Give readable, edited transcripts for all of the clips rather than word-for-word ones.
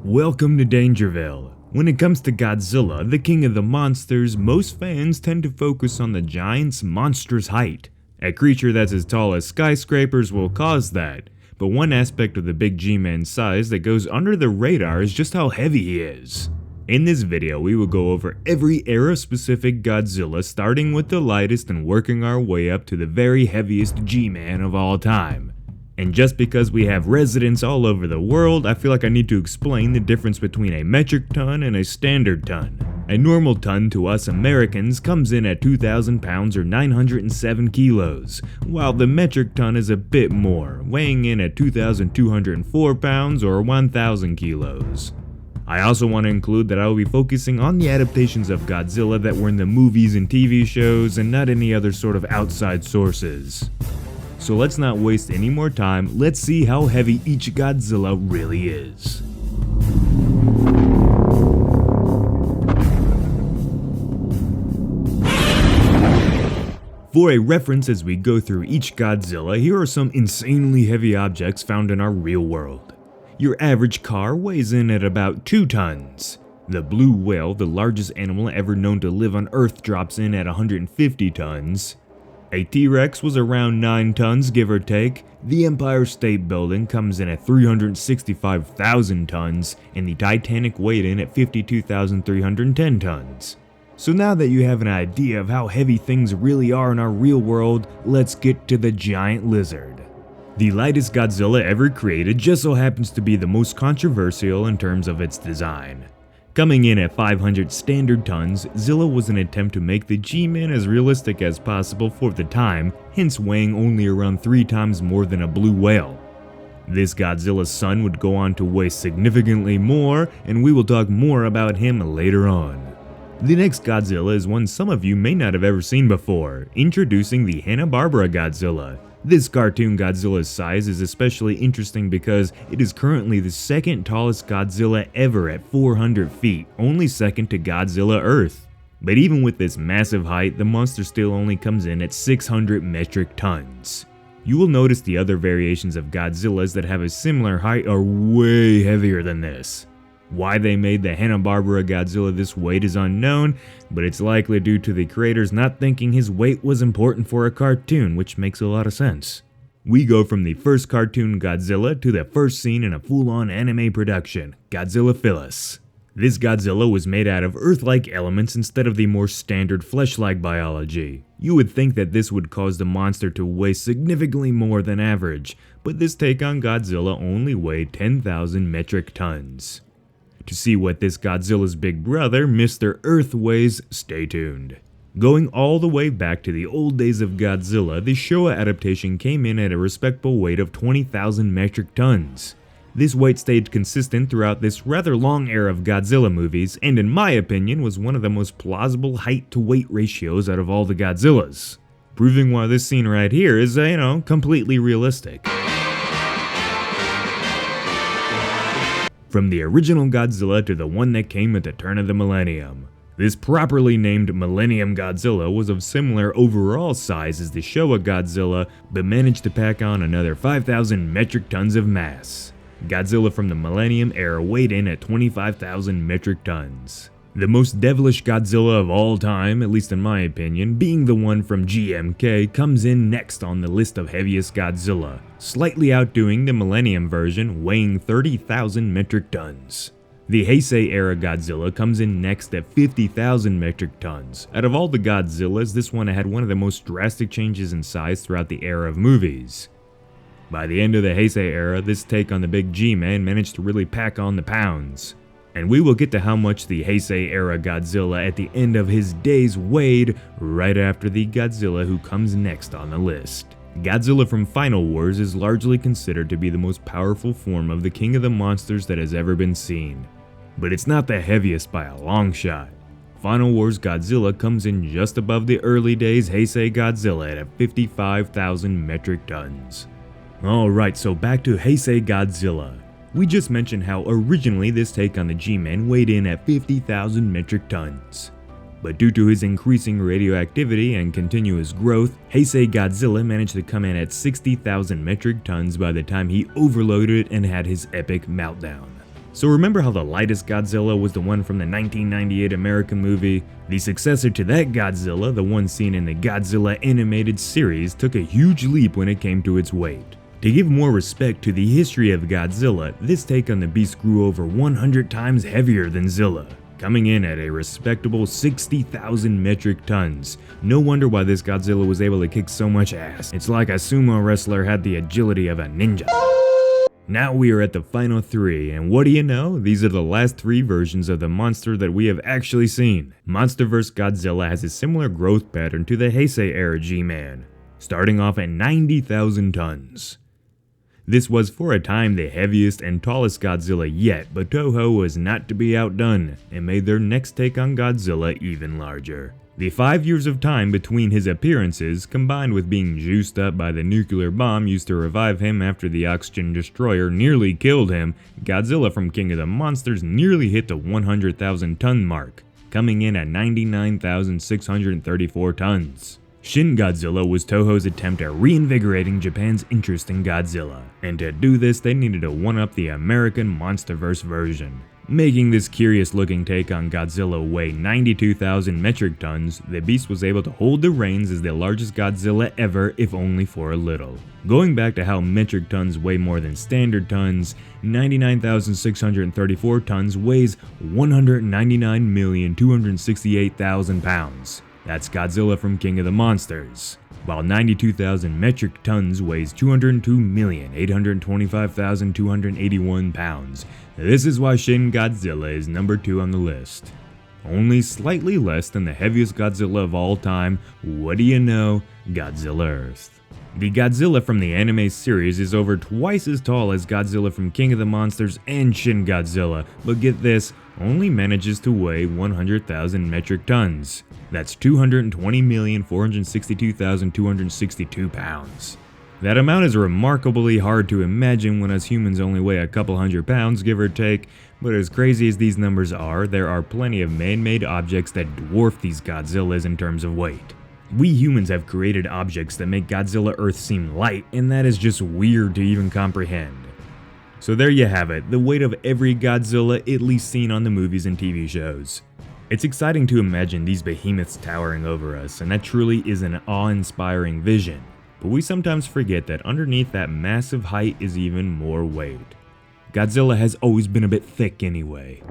Welcome to Dangerville. When it comes to Godzilla, the king of the monsters, most fans tend to focus on the giant's monstrous height. A creature that's as tall as skyscrapers will cause that, but one aspect of the big G-man's size that goes under the radar is just how heavy he is. In this video, we will go over every era-specific Godzilla, starting with the lightest and working our way up to the very heaviest G-man of all time. And just because we have residents all over the world, I feel like I need to explain the difference between a metric ton and a standard ton. A normal ton to us Americans comes in at 2,000 pounds or 907 kilos, while the metric ton is a bit more, weighing in at 2,204 pounds or 1,000 kilos. I also want to include that I will be focusing on the adaptations of Godzilla that were in the movies and TV shows and not any other sort of outside sources. So let's not waste any more time, let's see how heavy each Godzilla really is. For a reference as we go through each Godzilla, here are some insanely heavy objects found in our real world. Your average car weighs in at about 2 tons. The blue whale, the largest animal ever known to live on Earth, drops in at 150 tons. A T-Rex was around 9 tons, give or take. The Empire State Building comes in at 365,000 tons, and the Titanic weighed in at 52,310 tons. So now that you have an idea of how heavy things really are in our real world, let's get to the giant lizard. The lightest Godzilla ever created just so happens to be the most controversial in terms of its design. Coming in at 500 standard tons, Zilla was an attempt to make the G-Man as realistic as possible for the time, hence weighing only around 3 times more than a blue whale. This Godzilla's son would go on to weigh significantly more, and we will talk more about him later on. The next Godzilla is one some of you may not have ever seen before, introducing the Hanna-Barbera Godzilla. This cartoon Godzilla's size is especially interesting because it is currently the second tallest Godzilla ever at 400 feet, only second to Godzilla Earth. But even with this massive height, the monster still only comes in at 600 metric tons. You will notice the other variations of Godzillas that have a similar height are way heavier than this. Why they made the Hanna-Barbera Godzilla this weight is unknown, but it's likely due to the creators not thinking his weight was important for a cartoon, which makes a lot of sense. We go from the first cartoon Godzilla to the first scene in a full-on anime production, Godzilla Phyllis. This Godzilla was made out of Earth-like elements instead of the more standard flesh-like biology. You would think that this would cause the monster to weigh significantly more than average, but this take on Godzilla only weighed 10,000 metric tons. To see what this Godzilla's big brother, Mr. Earth, weighs, stay tuned. Going all the way back to the old days of Godzilla, the Showa adaptation came in at a respectable weight of 20,000 metric tons. This weight stayed consistent throughout this rather long era of Godzilla movies, and in my opinion was one of the most plausible height to weight ratios out of all the Godzillas. Proving why this scene right here is, completely realistic. From the original Godzilla to the one that came at the turn of the millennium. This properly named Millennium Godzilla was of similar overall size as the Showa Godzilla, but managed to pack on another 5,000 metric tons of mass. Godzilla from the Millennium era weighed in at 25,000 metric tons. The most devilish Godzilla of all time, at least in my opinion, being the one from GMK, comes in next on the list of heaviest Godzilla, slightly outdoing the Millennium version, weighing 30,000 metric tons. The Heisei era Godzilla comes in next at 50,000 metric tons. Out of all the Godzillas, this one had one of the most drastic changes in size throughout the era of movies. By the end of the Heisei era, this take on the big G-Man managed to really pack on the pounds. And we will get to how much the Heisei era Godzilla at the end of his days weighed right after the Godzilla who comes next on the list. Godzilla from Final Wars is largely considered to be the most powerful form of the king of the monsters that has ever been seen. But it's not the heaviest by a long shot. Final Wars Godzilla comes in just above the early days Heisei Godzilla at 55,000 metric tons. Alright, so back to Heisei Godzilla. We just mentioned how originally this take on the G-Man weighed in at 50,000 metric tons. But due to his increasing radioactivity and continuous growth, Heisei Godzilla managed to come in at 60,000 metric tons by the time he overloaded and had his epic meltdown. So remember how the lightest Godzilla was the one from the 1998 American movie? The successor to that Godzilla, the one seen in the Godzilla animated series, took a huge leap when it came to its weight. To give more respect to the history of Godzilla, this take on the beast grew over 100 times heavier than Zilla, coming in at a respectable 60,000 metric tons. No wonder why this Godzilla was able to kick so much ass. It's like a sumo wrestler had the agility of a ninja. Now we are at the final 3, and what do you know? These are the last 3 versions of the monster that we have actually seen. MonsterVerse Godzilla has a similar growth pattern to the Heisei era G-Man, starting off at 90,000 tons. This was for a time the heaviest and tallest Godzilla yet, but Toho was not to be outdone, and made their next take on Godzilla even larger. The 5 years of time between his appearances, combined with being juiced up by the nuclear bomb used to revive him after the oxygen destroyer nearly killed him, Godzilla from King of the Monsters nearly hit the 100,000 ton mark, coming in at 99,634 tons. Shin Godzilla was Toho's attempt at reinvigorating Japan's interest in Godzilla, and to do this they needed to one-up the American MonsterVerse version. Making this curious looking take on Godzilla weigh 92,000 metric tons, the beast was able to hold the reins as the largest Godzilla ever, if only for a little. Going back to how metric tons weigh more than standard tons, 99,634 tons weighs 199,268,000 pounds. That's Godzilla from King of the Monsters. While 92,000 metric tons weighs 202,825,281 pounds. This is why Shin Godzilla is number 2 on the list. Only slightly less than the heaviest Godzilla of all time, what do you know, Godzilla Earth. The Godzilla from the anime series is over twice as tall as Godzilla from King of the Monsters and Shin Godzilla, but get this, only manages to weigh 100,000 metric tons. That's 220,462,262 pounds. That amount is remarkably hard to imagine when us humans only weigh a couple hundred pounds, give or take, but as crazy as these numbers are, there are plenty of man-made objects that dwarf these Godzillas in terms of weight. We humans have created objects that make Godzilla Earth seem light, and that is just weird to even comprehend. So there you have it, the weight of every Godzilla at least seen on the movies and TV shows. It's exciting to imagine these behemoths towering over us, and that truly is an awe-inspiring vision. But we sometimes forget that underneath that massive height is even more weight. Godzilla has always been a bit thick anyway.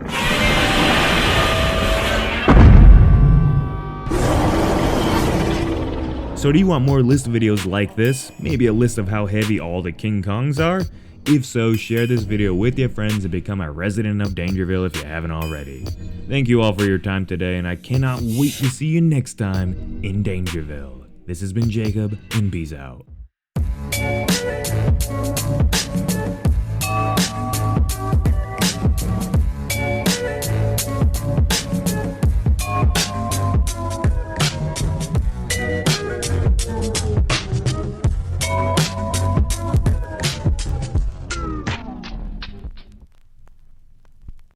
So do you want more list videos like this? Maybe a list of how heavy all the King Kongs are? If so, share this video with your friends and become a resident of Dangerville if you haven't already. Thank you all for your time today, and I cannot wait to see you next time in Dangerville. This has been Jacob, and peace out.